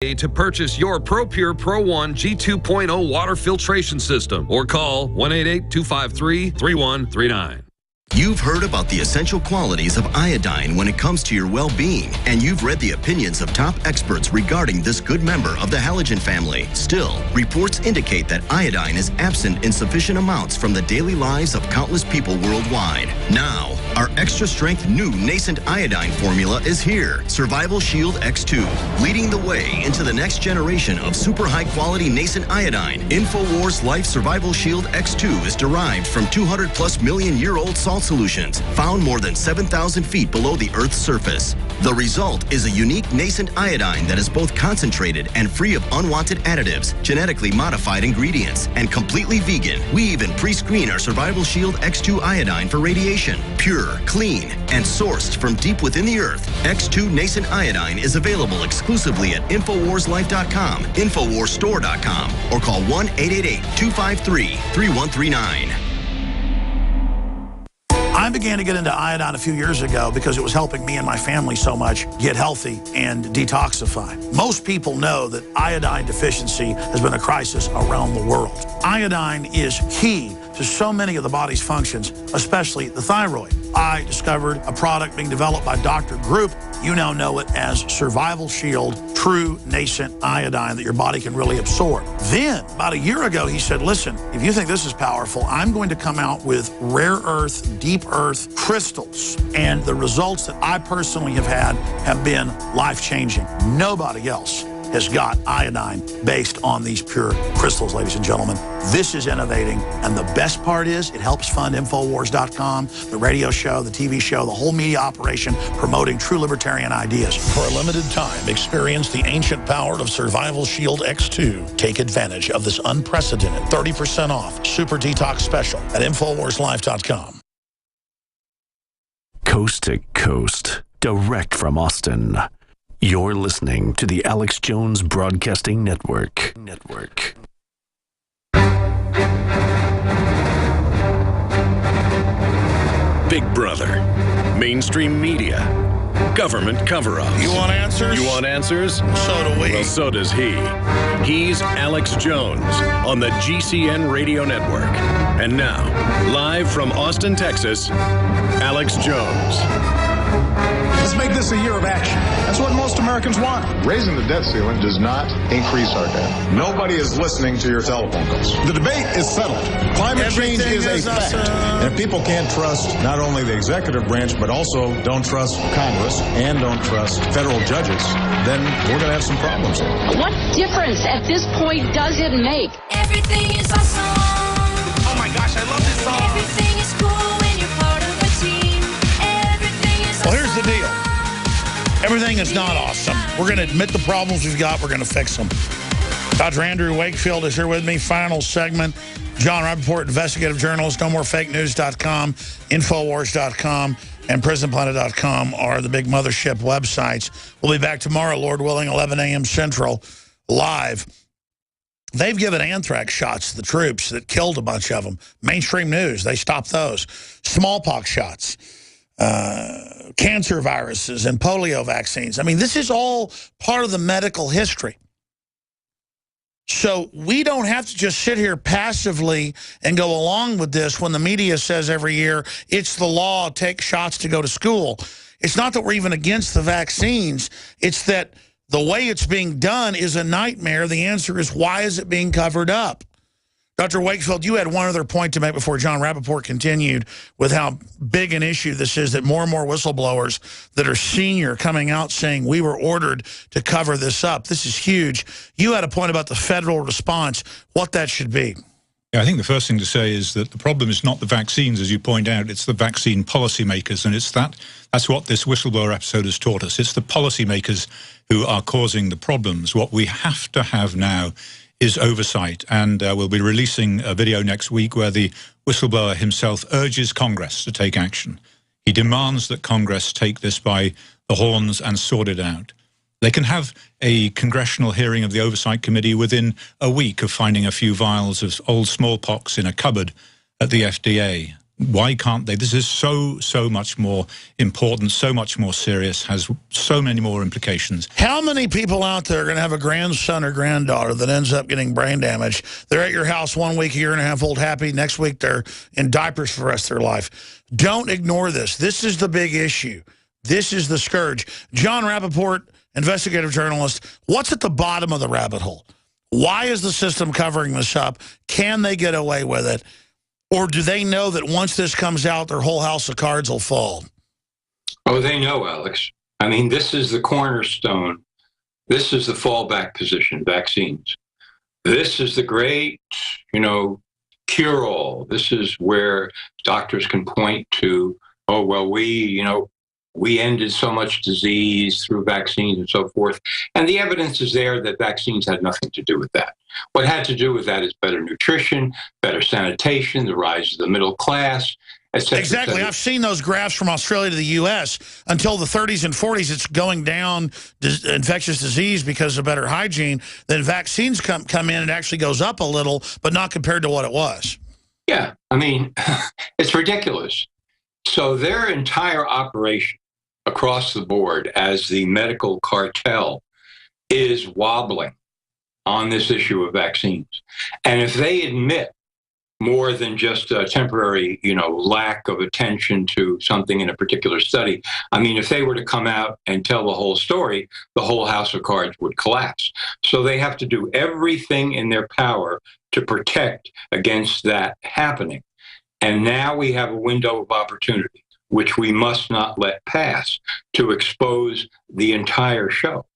to purchase your ProPure Pro 1 G2.0 water filtration system or call 1-888-253-3139. You've heard about the essential qualities of iodine when it comes to your well-being, and you've read the opinions of top experts regarding this good member of the halogen family. Still, reports indicate that iodine is absent in sufficient amounts from the daily lives of countless people worldwide. Now, our extra-strength new nascent iodine formula is here, Survival Shield X2, leading the way into the next generation of super high-quality nascent iodine. InfoWars Life Survival Shield X2 is derived from 200+ million-year-old salt solutions found more than 7,000 feet below the Earth's surface. The result is a unique nascent iodine that is both concentrated and free of unwanted additives, genetically modified ingredients, and completely vegan. We even pre-screen our Survival Shield X2 iodine for radiation. Pure, clean, and sourced from deep within the Earth, X2 nascent iodine is available exclusively at InfoWarsLife.com, InfoWarsStore.com, or call 1-888-253-3139. I began to get into iodine a few years ago because it was helping me and my family so much get healthy and detoxify. Most people know that iodine deficiency has been a crisis around the world. Iodine is key to so many of the body's functions, especially the thyroid. I discovered a product being developed by Dr. Group. You now know it as Survival Shield True Nascent Iodine that your body can really absorb. Then, about a year ago, he said, listen, if you think this is powerful, I'm going to come out with rare earth, deep earth crystals. And the results that I personally have had have been life-changing. Nobody else has got iodine based on these pure crystals, ladies and gentlemen. This is innovating, and the best part is it helps fund Infowars.com, the radio show, the TV show, the whole media operation promoting true libertarian ideas. For a limited time, experience the ancient power of Survival Shield X2. Take advantage of this unprecedented 30% off Super Detox Special at InfoWarsLife.com. Coast to coast, direct from Austin. You're listening to the Alex Jones Broadcasting Network. Big Brother, mainstream media, government cover-ups. You want answers? You want answers? So do we. Well, so does he. He's Alex Jones on the GCN Radio Network. And now, live from Austin, Texas, Alex Jones. Let's make this a year of action. That's what most Americans want. Raising the debt ceiling does not increase our debt. Nobody is listening to your telephone calls. The debate is settled. Climate change is a fact. And if people can't trust not only the executive branch, but also don't trust Congress and don't trust federal judges, then we're going to have some problems here. What difference at this point does it make? Everything is awesome. Oh my gosh, I love this song. Everything is cool when you're part of a team. Everything is awesome. Well, here's the deal. Everything is not awesome. We're going to admit the problems we've got. We're going to fix them. Dr. Andrew Wakefield is here with me. Final segment. John Rappaport, investigative journalist, NoMoreFakeNews.com, Infowars.com, and PrisonPlanet.com are the big mothership websites. We'll be back tomorrow, Lord willing, 11 a.m. Central, live. They've given anthrax shots to the troops that killed a bunch of them. Mainstream news, they stopped those. Smallpox shots. Cancer viruses and polio vaccines. I mean, this is all part of the medical history. So we don't have to just sit here passively and go along with this when the media says every year it's the law, take shots to go to school. It's not that we're even against the vaccines. It's that the way it's being done is a nightmare. The answer is, why is it being covered up? Dr. Wakefield, you had one other point to make before John Rappaport continued with how big an issue this is, that more and more whistleblowers that are senior coming out saying we were ordered to cover this up. This is huge. You had a point about the federal response, what that should be. Yeah, I think the first thing to say is that the problem is not the vaccines, as you point out. It's the vaccine policymakers, and that's what this whistleblower episode has taught us. It's the policymakers who are causing the problems. What we have to have now is oversight, and we'll be releasing a video next week where the whistleblower himself urges Congress to take action. He demands that Congress take this by the horns and sort it out. They can have a congressional hearing of the Oversight Committee within a week of finding a few vials of old smallpox in a cupboard at the FDA. Why can't they? This is so much more important, so much more serious, has so many more implications. How many people out there are going to have a grandson or granddaughter that ends up getting brain damage? They're at your house 1 week, a year and a half old, happy. Next week, they're in diapers for the rest of their life. Don't ignore this. This is the big issue. This is the scourge. John Rappaport, investigative journalist, what's at the bottom of the rabbit hole? Why is the system covering this up? Can they get away with it? Or do they know that once this comes out, their whole house of cards will fall? Oh, they know, Alex. I mean, this is the cornerstone. This is the fallback position, vaccines. This is the great, cure-all. This is where doctors can point to, oh, well, we ended so much disease through vaccines and so forth. And the evidence is there that vaccines had nothing to do with that. What had to do with that is better nutrition, better sanitation, the rise of the middle class, et cetera. Exactly. Et cetera. I've seen those graphs from Australia to the U.S. Until the 30s and 40s, it's going down infectious disease because of better hygiene. Then vaccines come in, it actually goes up a little, but not compared to what it was. Yeah. I mean, it's ridiculous. So their entire operation across the board as the medical cartel is wobbling on this issue of vaccines. And if they admit more than just a temporary, lack of attention to something in a particular study, I mean, if they were to come out and tell the whole story, the whole house of cards would collapse. So they have to do everything in their power to protect against that happening. And now we have a window of opportunity, which we must not let pass, to expose the entire show,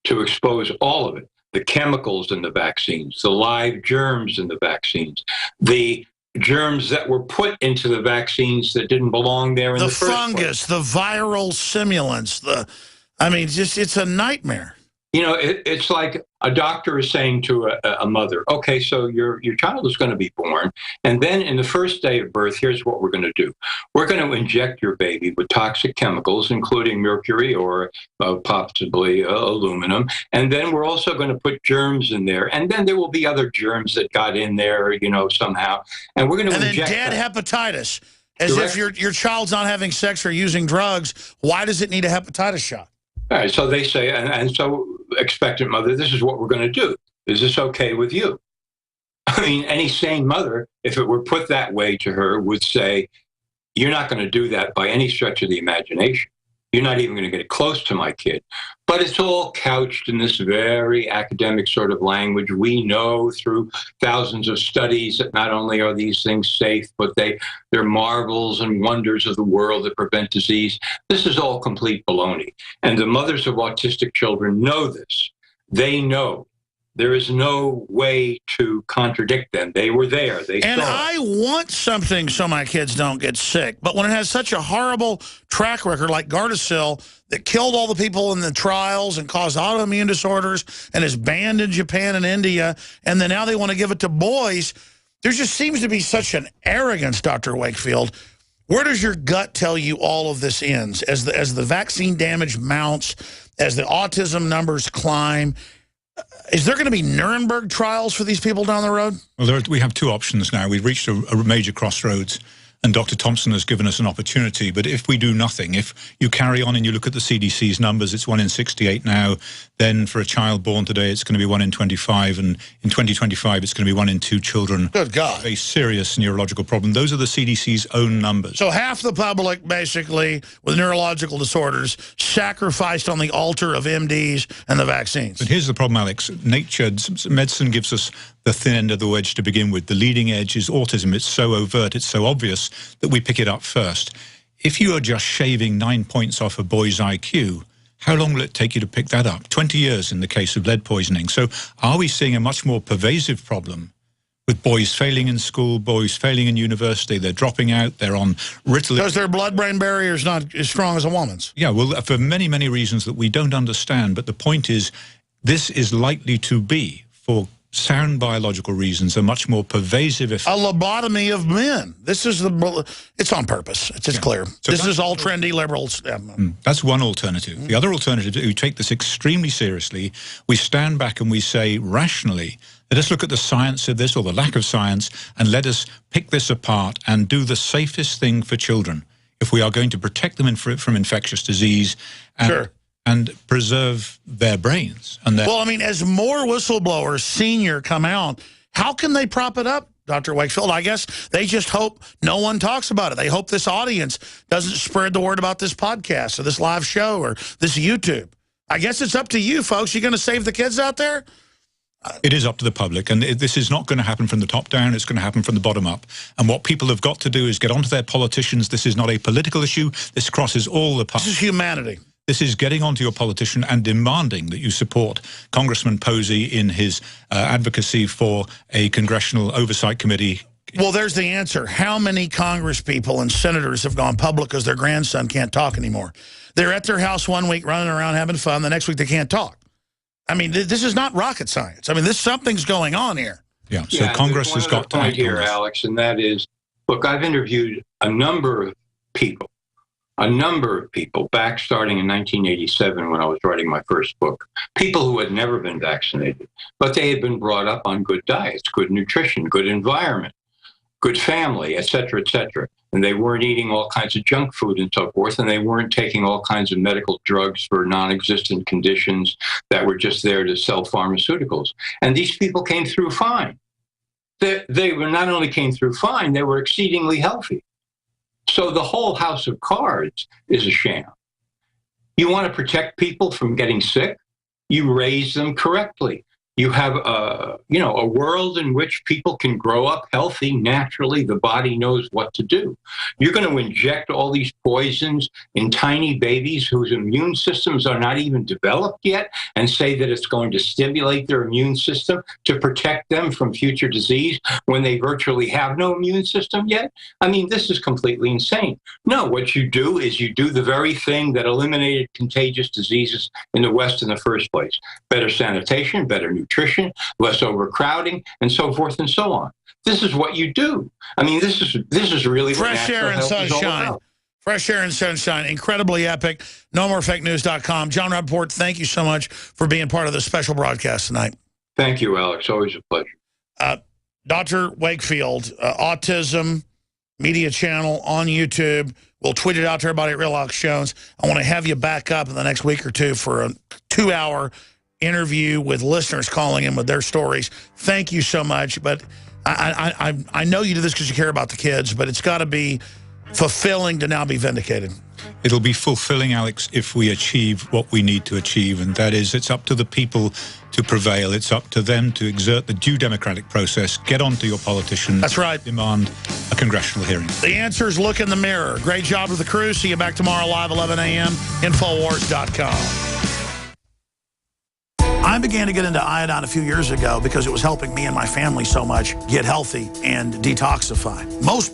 to expose all of it. The chemicals in the vaccines, the live germs in the vaccines, the germs that were put into the vaccines that didn't belong there in the first place. The fungus, the viral simulants, it's a nightmare. It's like a doctor is saying to a mother, okay, so your child is going to be born, and then in the first day of birth, here's what we're going to do. We're going to inject your baby with toxic chemicals, including mercury or possibly aluminum, and then we're also going to put germs in there, and then there will be other germs that got in there, somehow, and we're going to inject dead them. Hepatitis, as Correct. if your child's not having sex or using drugs. Why does it need a hepatitis shot? All right, so they say, and so expectant mother, this is what we're going to do. Is this okay with you? I mean, any sane mother, if it were put that way to her, would say, you're not going to do that by any stretch of the imagination. You're not even going to get close to my kid. But it's all couched in this very academic sort of language. We know through thousands of studies that not only are these things safe, but they're marvels and wonders of the world that prevent disease. This is all complete baloney. And the mothers of autistic children know this. They know. There is no way to contradict them. They were there. They saw it. I want something so my kids don't get sick. But when it has such a horrible track record like Gardasil that killed all the people in the trials and caused autoimmune disorders and is banned in Japan and India, and then now they want to give it to boys, there just seems to be such an arrogance, Dr. Wakefield. Where does your gut tell you all of this ends? As the vaccine damage mounts, as the autism numbers climb, is there going to be Nuremberg trials for these people down the road? Well, we have two options now. We've reached a major crossroads, and Dr. Thompson has given us an opportunity. But if we do nothing, if you carry on and you look at the CDC's numbers, it's 1 in 68 now. Then for a child born today, it's going to be 1 in 25. And in 2025, it's going to be 1 in 2 children. Good God. A serious neurological problem. Those are the CDC's own numbers. So half the public, basically, with neurological disorders, sacrificed on the altar of MDs and the vaccines. But here's the problem, Alex. Medicine gives us the thin end of the wedge to begin with. The leading edge is autism. It's so overt, it's so obvious that we pick it up first. If you are just shaving 9 points off a boy's IQ, how long will it take you to pick that up? 20 years in the case of lead poisoning. So are we seeing a much more pervasive problem with boys failing in school, boys failing in university? They're dropping out, they're on Ritalin. Because their blood-brain barrier is not as strong as a woman's. Yeah, well, for many, many reasons that we don't understand. But the point is, this is likely to be, for sound biological reasons, a much more pervasive effect. A lobotomy of men. This is it's on purpose. It's clear. So this is all trendy liberals. That's one alternative. The other alternative is we take this extremely seriously. We stand back and we say rationally, let us look at the science of this or the lack of science, and let us pick this apart and do the safest thing for children if we are going to protect them from infectious disease and preserve their brains. And well, I mean, as more whistleblowers, senior, come out, how can they prop it up, Dr. Wakefield? I guess they just hope no one talks about it. They hope this audience doesn't spread the word about this podcast or this live show or this YouTube. I guess it's up to you, folks. You going to save the kids out there? It is up to the public, and this is not going to happen from the top down. It's going to happen from the bottom up. And what people have got to do is get onto their politicians. This is not a political issue. This crosses all the parties. This is humanity. This is getting onto your politician and demanding that you support Congressman Posey in his advocacy for a congressional oversight committee. Well, there's the answer. How many Congress people and senators have gone public because their grandson can't talk anymore? They're at their house one week running around having fun. The next week they can't talk. I mean, this is not rocket science. I mean, something's going on here. Yeah, so Congress has got to act here, Alex, and that is, look, I've interviewed a number of people back starting in 1987 when I was writing my first book, people who had never been vaccinated, but they had been brought up on good diets, good nutrition, good environment, good family, et cetera, and they weren't eating all kinds of junk food and so forth, and they weren't taking all kinds of medical drugs for non-existent conditions that were just there to sell pharmaceuticals. And these people came through fine. They were not only came through fine, they were exceedingly healthy. So the whole house of cards is a sham. You want to protect people from getting sick? You raise them correctly. You have a world in which people can grow up healthy naturally. The body knows what to do. You're going to inject all these poisons in tiny babies whose immune systems are not even developed yet and say that it's going to stimulate their immune system to protect them from future disease when they virtually have no immune system yet? I mean, this is completely insane. No, what you do is you do the very thing that eliminated contagious diseases in the West in the first place. Better sanitation, better nutrition, less overcrowding, and so forth and so on. This is what you do. I mean, this is really fresh air and sunshine. Fresh air and sunshine. Incredibly epic. NoMoreFakeNews.com. John Rappaport, thank you so much for being part of this special broadcast tonight. Thank you, Alex. Always a pleasure. Dr. Wakefield, Autism Media Channel on YouTube. We'll tweet it out to everybody at Real Alex Jones. I want to have you back up in the next week or two for a 2-hour interview with listeners calling in with their stories. Thank you so much. But I know you do this because you care about the kids, but it's got to be fulfilling to now be vindicated. It'll be fulfilling, Alex, if we achieve what we need to achieve, and that is it's up to the people to prevail. It's up to them to exert the due democratic process, get onto your politicians. That's right. Demand a congressional hearing. The answer is look in the mirror. Great job with the crew. See you back tomorrow live 11 a.m. Infowars.com. I began to get into iodine a few years ago because it was helping me and my family so much get healthy and detoxify. Most